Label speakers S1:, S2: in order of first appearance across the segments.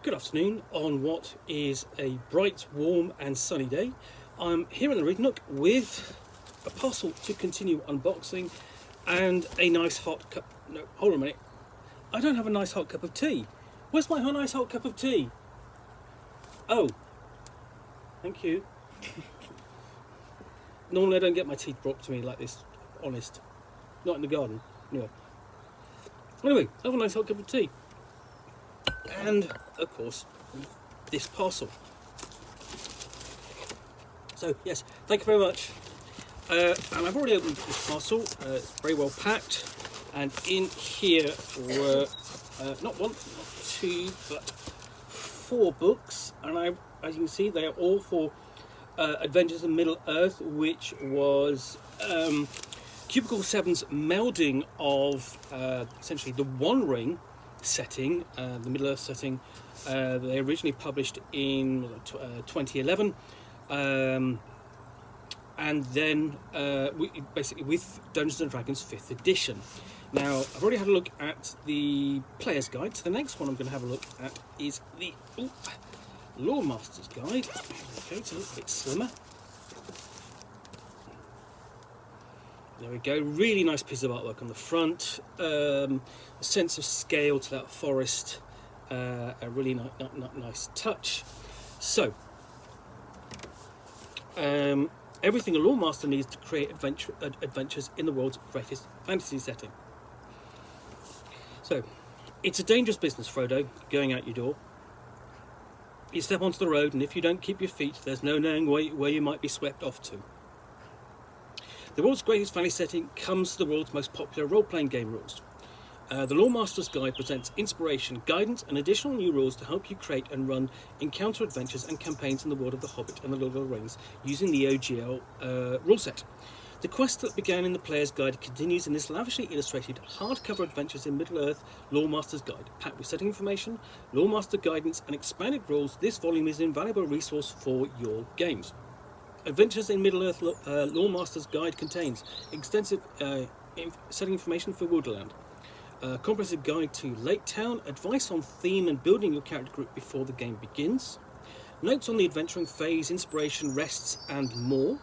S1: Good afternoon on what is a bright, warm and sunny day. I'm here in the Nook with a parcel to continue unboxing and a nice hot cup. No, hold on a minute. I don't have a nice hot cup of tea. Where's my nice hot cup of tea? Oh, thank you. Normally I don't get my tea brought to me like this, honest. Not in the garden, anyway. Anyway, I have a nice hot cup of tea. And, of course, this parcel. So, yes, thank you very much. And I've already opened this parcel. It's very well packed. And in here were not one, not two, but 4 books. And as you can see, they are all for Adventures in Middle-earth, which was Cubicle 7's melding of essentially the One Ring setting, the Middle-earth setting. They originally published in 2011, and then basically with Dungeons and Dragons 5th edition. Now, I've already had a look at the player's guide, so the next one I'm going to have a look at is the Loremaster's guide. Okay, it's a little bit slimmer. There we go, really nice piece of artwork on the front, a sense of scale to that forest, a really nice touch. So, everything a Loremaster needs to create adventures in the world's greatest fantasy setting. So, it's a dangerous business, Frodo, going out your door. You step onto the road, and if you don't keep your feet, there's no knowing where you might be swept off to. The world's greatest fantasy setting comes to the world's most popular role-playing game rules. The Loremaster's Guide presents inspiration, guidance and additional new rules to help you create and run encounter adventures and campaigns in the world of The Hobbit and The Lord of the Rings using the OGL rule set. The quest that began in the Player's Guide continues in this lavishly illustrated hardcover Adventures in Middle-earth Loremaster's Guide. Packed with setting information, Loremaster guidance and expanded rules, this volume is an invaluable resource for your games. Adventures in Middle-earth Loremaster's Guide contains extensive setting information for Woodland, a comprehensive guide to Lake Town, advice on theme and building your character group before the game begins, notes on the adventuring phase, inspiration, rests and more,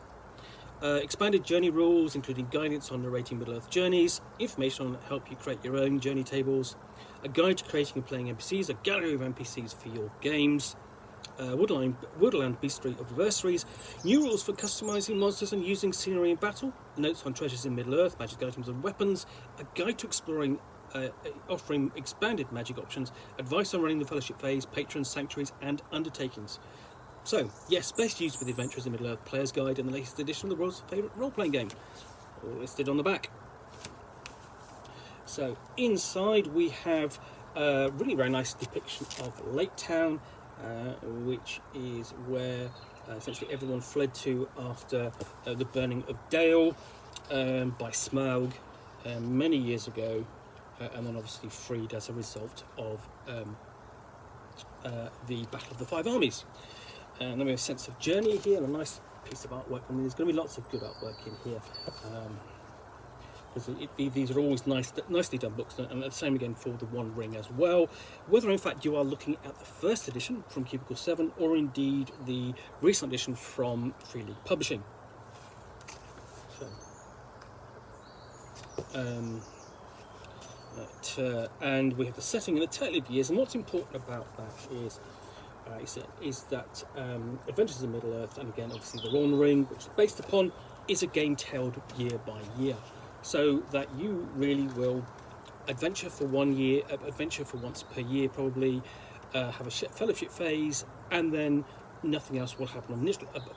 S1: expanded journey rules including guidance on narrating Middle-earth journeys, information on help you create your own journey tables, a guide to creating and playing NPCs, a gallery of NPCs for your games, Woodland Beastry of Adversaries, new rules for customizing monsters and using scenery in battle, notes on treasures in Middle-earth, magic items and weapons, a guide to exploring, offering expanded magic options, advice on running the Fellowship phase, patrons, sanctuaries and undertakings. So, yes, best used with the Adventures in Middle-earth Player's Guide and the latest edition of the world's favourite role-playing game, all listed on the back. So, inside we have a really very nice depiction of Lake Town, which is where essentially everyone fled to after the burning of Dale by Smaug many years ago, and then obviously freed as a result of the Battle of the Five Armies. And then we have a sense of journey here and a nice piece of artwork. I mean, there's going to be lots of good artwork in here. These are always nicely done books, and the same again for the One Ring as well. Whether in fact you are looking at the first edition from Cubicle 7 or indeed the recent edition from Free League Publishing. So, and we have the setting in the Tale of Years, and what's important about that is that Adventures in Middle-earth, and again obviously the One Ring, which is based upon, is a game told year by year. So that you really will adventure for 1 year, adventure for once per year probably, have a fellowship phase, and then nothing else will happen.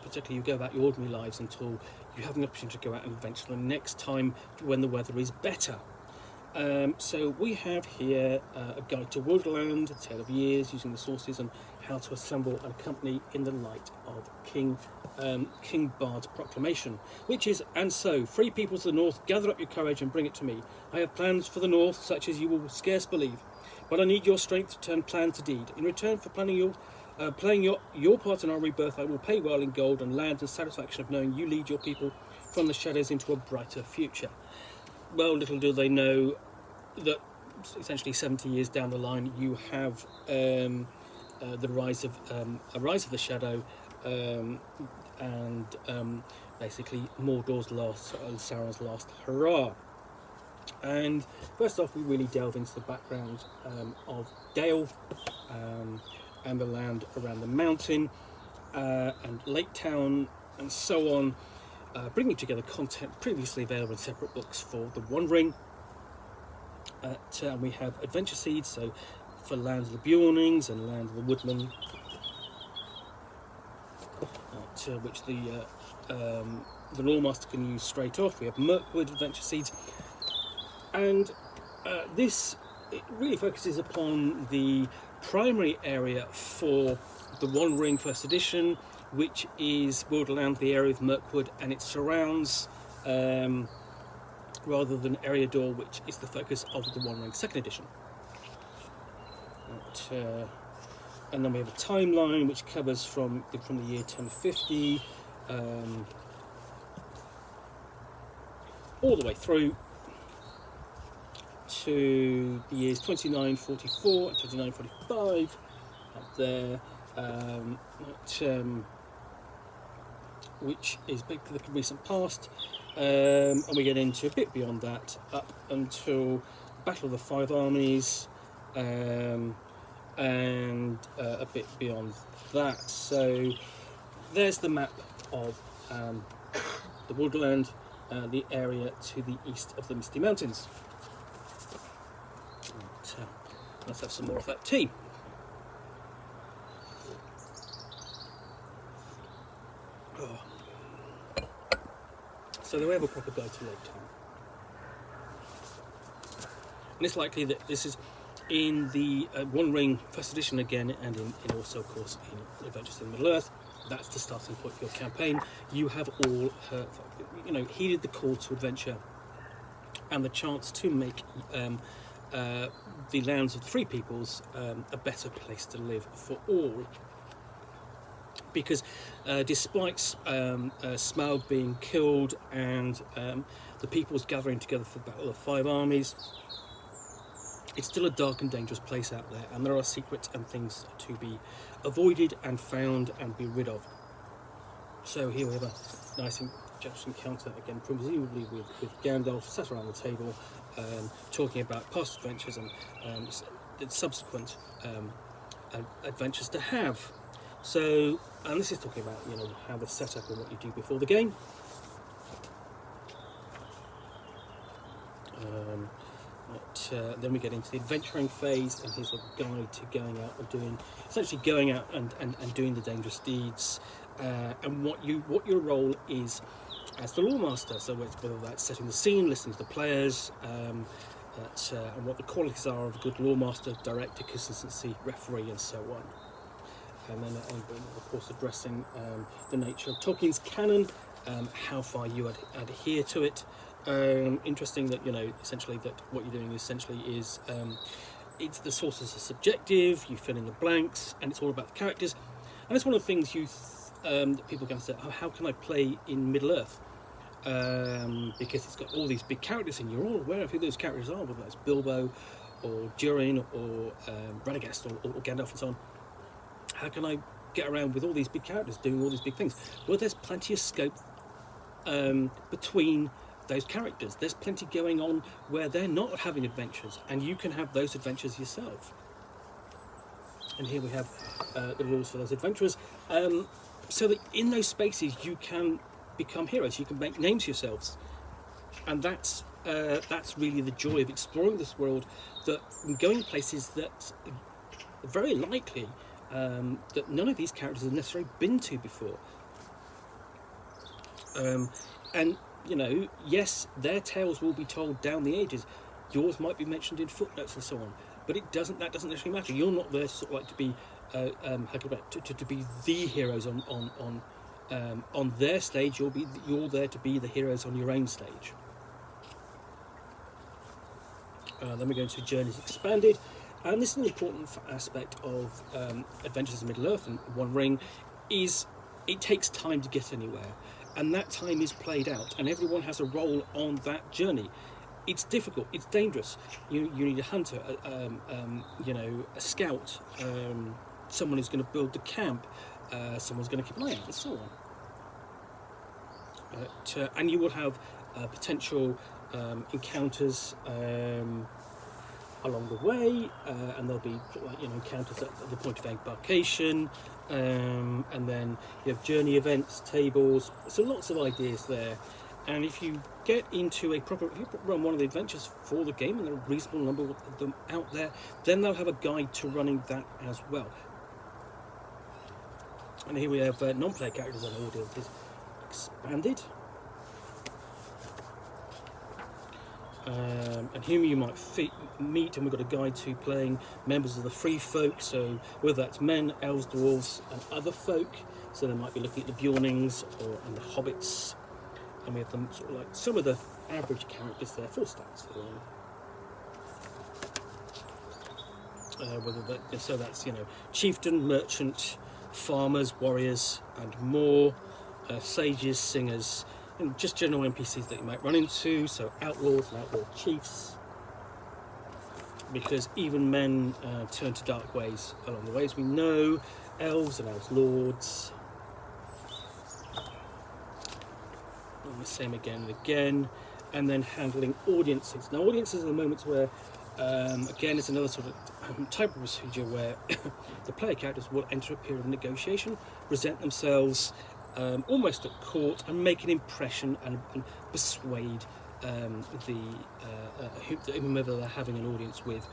S1: Particularly you go about your ordinary lives until you have an opportunity to go out and adventure the next time when the weather is better. So we have here a guide to Woodland, a Tale of Years, using the sources and how to assemble a company in the light of King Bard's proclamation, which is, and so, free peoples of the north, gather up your courage and bring it to me. I have plans for the north such as you will scarce believe, but I need your strength to turn plan to deed. In return for playing your part in our rebirth, I will pay well in gold and land and satisfaction of knowing you lead your people from the shadows into a brighter future. Well, little do they know that essentially 70 years down the line you have the rise of the shadow, and basically Mordor's last, Sauron's last hurrah. And first off, we really delve into the background of Dale, and the land around the mountain, and Lake Town, and so on, bringing together content previously available in separate books for the One Ring. We have adventure seeds, so for lands of the Bjornings and lands of the Woodmen, which the Loremaster can use straight off. We have Mirkwood adventure seeds, and this, it really focuses upon the primary area for the One Ring First Edition, which is Borderland, the area of Mirkwood and its surrounds, rather than Eriador, which is the focus of the One Ring Second Edition. And then we have a timeline which covers from the year 1050 all the way through to the years 2944 and 2945 up there, which is big for the recent past, and we get into a bit beyond that up until the Battle of the Five Armies, and a bit beyond that. So there's the map of the Borderland, the area to the east of the Misty Mountains. And, let's have some more of that tea. Oh. So then we have a proper guide to Lake Town. And it's likely that this is in the One Ring First Edition again, and in also, of course, in Adventures in Middle-earth. That's the starting point for your campaign. You have all heeded the call to adventure and the chance to make the lands of the Free Peoples a better place to live for all. Because despite Smaug being killed and the peoples gathering together for the Battle of Five Armies, it's still a dark and dangerous place out there, and there are secrets and things to be avoided and found and be rid of. So here we have a nice encounter again, presumably with Gandalf sat around the table, talking about past adventures and subsequent adventures to have. So, and this is talking about how the setup and what you do before the game. Then we get into the adventuring phase, and here's a guide to going out and doing the dangerous deeds, and what your role is as the Loremaster. So whether that's setting the scene, listening to the players, and what the qualities are of a good Loremaster, director, consistency, referee, and so on. And then, of course, addressing the nature of Tolkien's canon, how far you adhere to it. Interesting that essentially that what you're doing essentially is it's the sources are subjective. You fill in the blanks, and it's all about the characters. And it's one of the things that people are going to say, oh, how can I play in Middle-earth? Because it's got all these big characters, and you're all aware of who those characters are, whether that's Bilbo or Durin or Radagast or Gandalf and so on. How can I get around with all these big characters doing all these big things? Well, there's plenty of scope between those characters. There's plenty going on where they're not having adventures, and you can have those adventures yourself. And here we have the rules for those adventurers, so that in those spaces you can become heroes. You can make names yourselves, and that's really the joy of exploring this world. That going places that very likely that none of these characters have necessarily been to before. And yes, their tales will be told down the ages. Yours might be mentioned in footnotes and so on, but that doesn't necessarily matter. You're not there sort of like to be to be the heroes on their stage. You're there to be the heroes on your own stage. Then we go into Journeys Expanded, and this is an important aspect of Adventures in Middle-earth and One Ring. Is it takes time to get anywhere, and that time is played out, and everyone has a role on that journey. It's difficult, it's dangerous. You need a hunter, a scout, someone who's going to build the camp, someone's going to keep an eye out, and so on. And you will have potential encounters along the way, and there'll be encounters at the point of embarkation, and then you have journey events, tables. So lots of ideas there. And if you get into if you run one of the adventures for the game, and there are a reasonable number of them out there, then they'll have a guide to running that as well. And here we have non-player characters and audiences expanded. And whom you might meet, and we've got a guide to playing members of the free folk, so whether that's men, elves, dwarves and other folk, so they might be looking at the Bjornings and the hobbits, and we have them sort of like some of the average characters there, 4 stats for them. So that's chieftain, merchant, farmers, warriors and more, sages, singers, and just general NPCs that you might run into, so outlaws and outlaw chiefs, because even men turn to dark ways along the way, as we know, elves and elves lords, and the same again and again, and then handling audiences. Now audiences are the moments where, again, it's another sort of type of procedure where the player characters will enter a period of negotiation, present themselves almost at court, and make an impression and persuade whomever they're having an audience with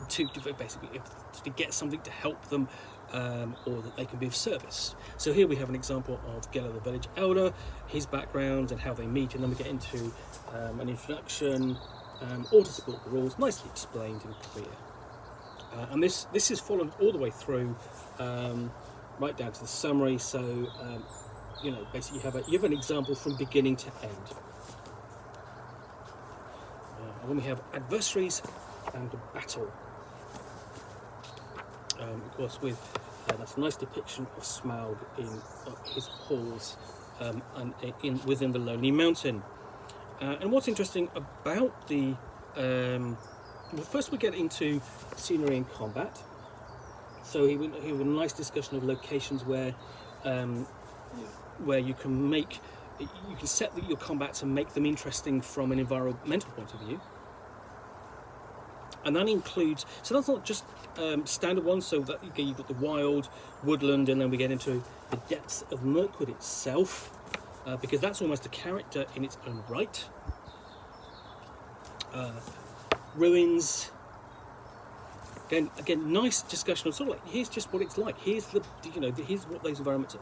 S1: to basically to get something to help them, or that they can be of service. So here we have an example of Geller the village elder, his background and how they meet, and then we get into an introduction, all to support the rules, nicely explained and clear. And this is followed all the way through, right down to the summary. So basically you have an example from beginning to end. And then we have adversaries and battle. Of course, with that's a nice depiction of Smaug in his halls and within the Lonely Mountain. And what's interesting about the well, first we get into scenery and combat. So he had a nice discussion of locations where you can set your combats and make them interesting from an environmental point of view. And that includes, so that's not just standard ones, so that you've got the wild, woodland, and then we get into the depths of Mirkwood itself, because that's almost a character in its own right. Ruins. Again, nice discussion of sort of like, here's just what it's like. Here's here's what those environments are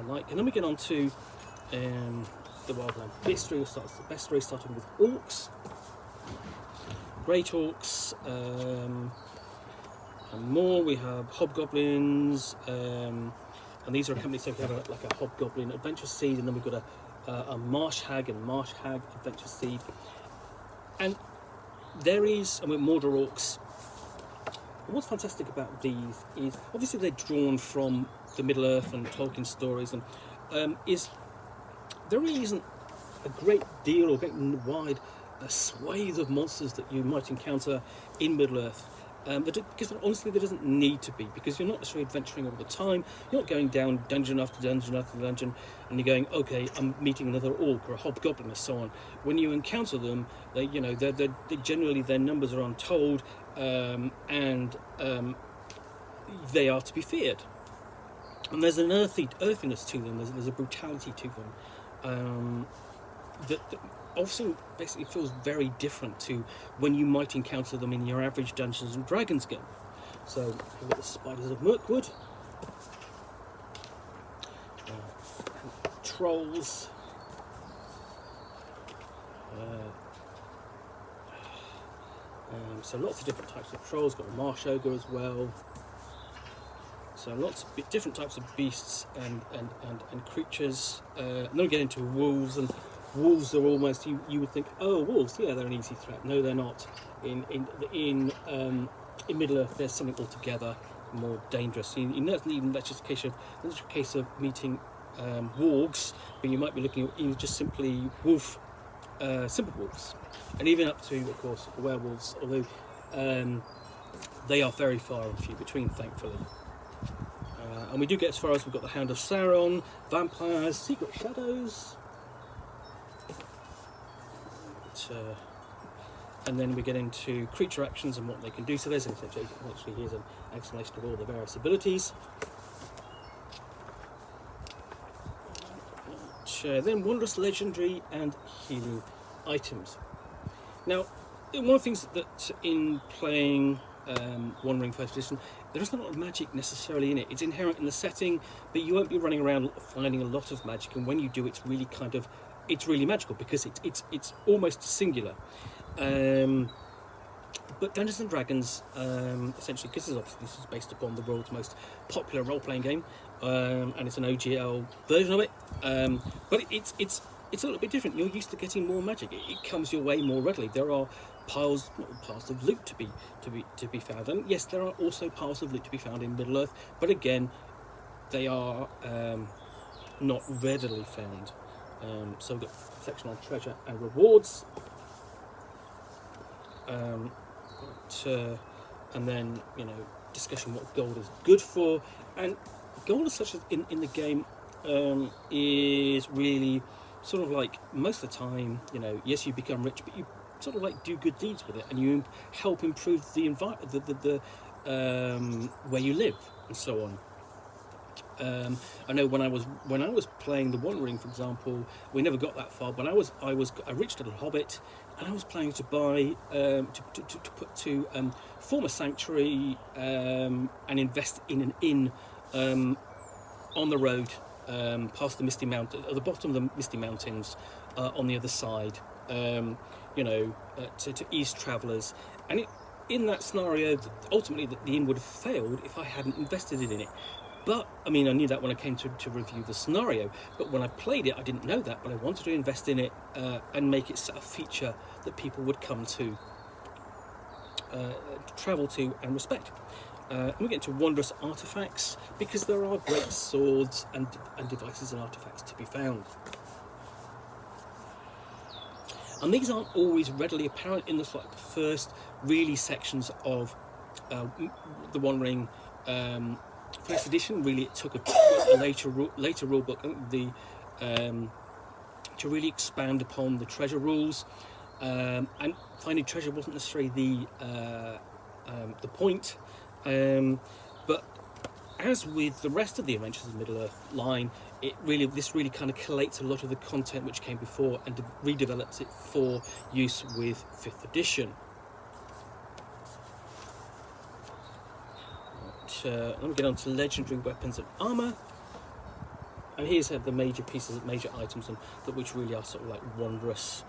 S1: like, and then we get on to the wildland bestiary. Starting with orcs, great orcs, and more. We have hobgoblins, and these are accompanied. So we have a hobgoblin adventure seed, and then we've got a marsh hag and marsh hag adventure seed, and there is, and with Mordor orcs. And what's fantastic about these is obviously they're drawn from the Middle Earth and Tolkien stories, and there really isn't a great deal or great wide swathe of monsters that you might encounter in Middle Earth. Because honestly, there doesn't need to be, because you're not necessarily adventuring all the time. You're not going down dungeon after dungeon after dungeon, and you're going, okay, I'm meeting another orc or a hobgoblin or so on. When you encounter them, they generally their numbers are untold, and they are to be feared. And there's an earthiness to them. There's a brutality to them that also basically feels very different to when you might encounter them in your average Dungeons and Dragons game. So we've got the spiders of Mirkwood, trolls, so lots of different types of trolls. Got a marsh ogre as well. So lots of different types of beasts and creatures. And then we get into wolves, and wolves are almost, you would think, oh, wolves, yeah, they're an easy threat. No, they're not. In Middle Earth, there's something altogether more dangerous. That's just a case of meeting wargs, but you might be looking at just simply simple wolves, and even up to, of course, werewolves. Although they are very far and few between, thankfully. And we do get as far as we've got the Hound of Sauron, Vampires, Secret Shadows, and then we get into creature actions and what they can do. So there's actually here's an explanation of all the various abilities. Then wondrous, legendary, and healing items. Now, one of the things that in playing One Ring First Edition, there isn't a lot of magic necessarily in it. It's inherent in the setting, but you won't be running around finding a lot of magic. And when you do, it's really really magical because it's almost singular. But Dungeons and Dragons, essentially, because this is based upon the world's most popular role-playing game, and it's an OGL version of it. But it's a little bit different. You're used to getting more magic. It comes your way more readily. There are piles of loot to be found, and yes, there are also piles of loot to be found in Middle Earth. But again, they are not readily found. So we've got a section on treasure and rewards. And then, discussion what gold is good for, and gold as such as in the game is really sort of like, most of the time, yes, you become rich, but you sort of like do good deeds with it, and you help improve the environment, where you live, and so on. I know when I was playing the One Ring, for example, we never got that far. But I was a rich little hobbit, and I was planning to buy form a sanctuary and invest in an inn on the road past the Misty Mountain, at the bottom of the Misty Mountains, on the other side, to ease travellers. And in that scenario, ultimately the inn would have failed if I hadn't invested in it. But, I knew that when I came to review the scenario, but when I played it, I didn't know that, but I wanted to invest in it and make it a feature that people would come to travel to and respect. And we get into wondrous artifacts, because there are great swords and devices and artifacts to be found. And these aren't always readily apparent in the first really sections of the One Ring First Edition. Really, it took a later rulebook to really expand upon the treasure rules, and finding treasure wasn't necessarily the point. But as with the rest of the Adventures of Middle-earth line, this really kind of collates a lot of the content which came before and redevelops it for use with 5th edition. Let me get on to legendary weapons and armour. And here's the major pieces, major items, and which really are sort of like wondrous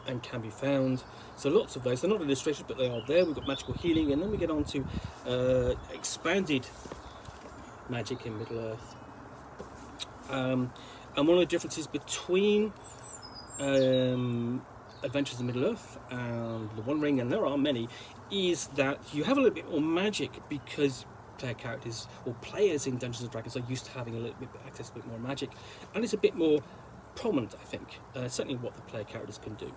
S1: and can be found. So lots of those. They're not illustrated, but they are there. We've got magical healing, and then we get on to expanded magic in Middle-earth. And one of the differences between Adventures in Middle-earth and the One Ring, and there are many, is that you have a little bit more magic because player characters or players in Dungeons and Dragons are used to having a little bit access to a bit more magic, and it's a bit more prominent, I think, certainly what the player characters can do.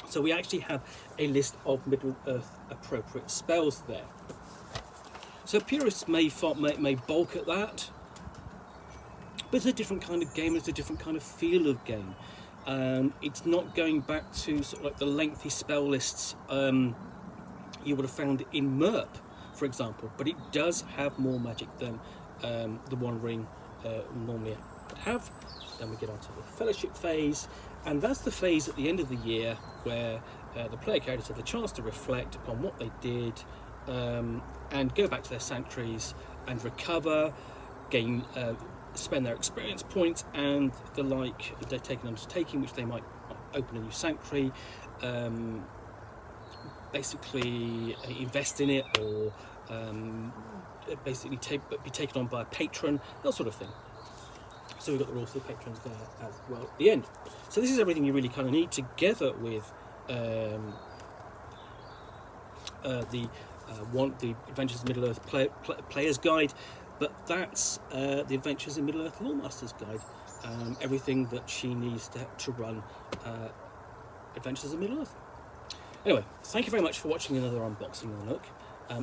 S1: So we actually have a list of Middle-earth appropriate spells there. So purists may balk at that, but it's a different kind of game, it's a different kind of feel of game. It's not going back to sort of like the lengthy spell lists you would have found in MERP, for example, but it does have more magic than the One Ring normally would have. Then we get on to the Fellowship phase, and that's the phase at the end of the year where the player characters have the chance to reflect upon what they did and go back to their sanctuaries and recover, spend their experience points and the like. If they take an undertaking, which they might open a new sanctuary, basically invest in it, or basically be taken on by a patron, that sort of thing. So we've got the rules for the patrons there as well at the end. So this is everything you really kind of need, together with the Adventures in Middle-earth Player's Guide, but that's the Adventures in Middle-earth Loremaster's Guide. Everything that she needs to run Adventures in Middle-earth. Anyway, thank you very much for watching another unboxing of the Nook.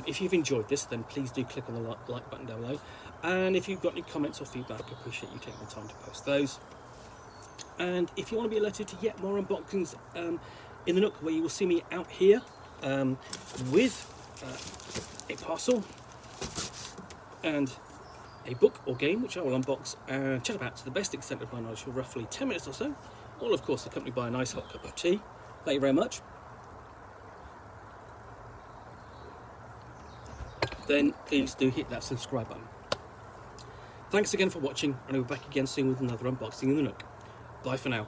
S1: If you've enjoyed this, then please do click on the like button down below. And if you've got any comments or feedback, I appreciate you taking the time to post those. And if you want to be alerted to yet more unboxings in the Nook, where you will see me out here with a parcel and a book or game, which I will unbox and chat about to the best extent of my knowledge for roughly 10 minutes or so, all of course accompanied by a nice hot cup of tea. Thank you very much. Then please do hit that subscribe button. Thanks again for watching, and I'll be back again soon with another unboxing in the Nook. Bye for now.